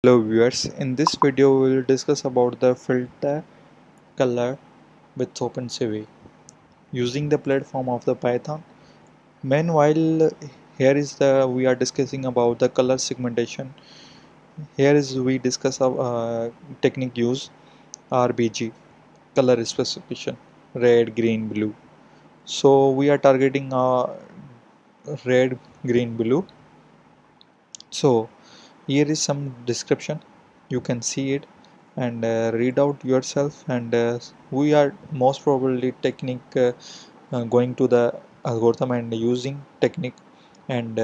Hello viewers, in this video we will discuss about the filter color with OpenCV using the platform of the Python. Meanwhile, here is the we are discussing about the color segmentation. Here is we discuss technique use RBG color specification red, green, blue. So we are targeting red, green, blue. So here is some description, you can see it and read out yourself, and we are most probably technique going to the algorithm and using technique and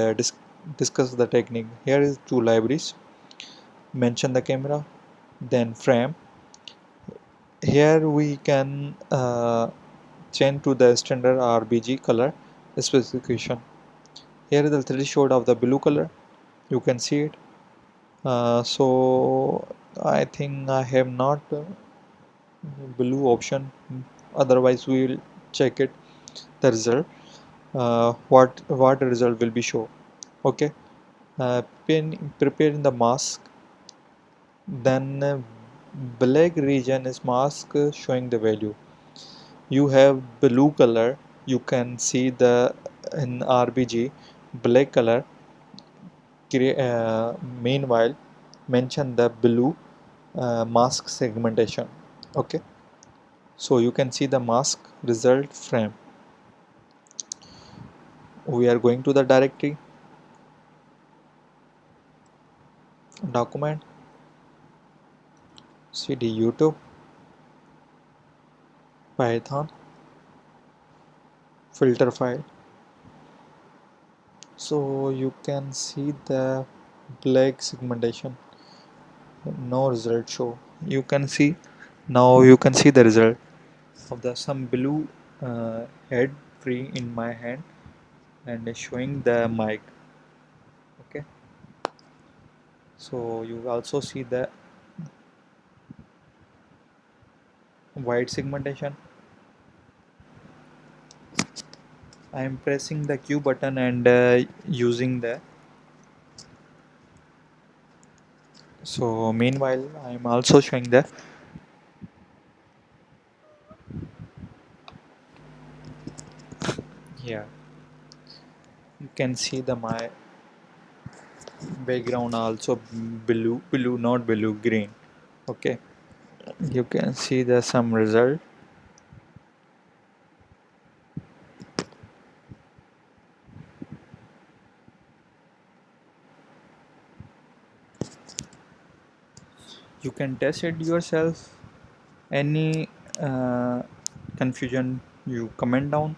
discuss the technique. Here is two libraries, mention the camera, then frame. Here we can change to the standard RBG color specification. Here is the threshold of the blue color, you can see it. So I think I have not blue option, otherwise we will check it the result, what result will be show. Okay, preparing the mask, then black region is mask showing the value. You have blue color, you can see the in RBG black color. Meanwhile mention the blue mask segmentation. Okay, so you can see the mask result frame. We are going to the directory, document, cd YouTube, Python, filter file. So you can see the black segmentation, no result show. You can see, now you can see the result of the some blue head free in my hand and showing the mic. Okay, so you also see the white segmentation. I am pressing the Q button and using the, so meanwhile I am also showing the, yeah, you can see the my background also blue, not blue, green. Okay, you can see the some result. You can test it yourself. Any confusion, you comment down,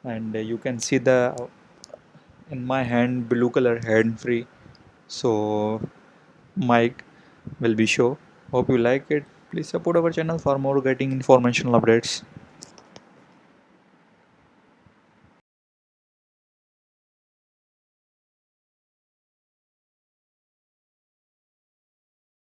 and you can see the in my hand blue color hand free, so mic will be show. Hope you like it. Please support our channel for more getting informational updates.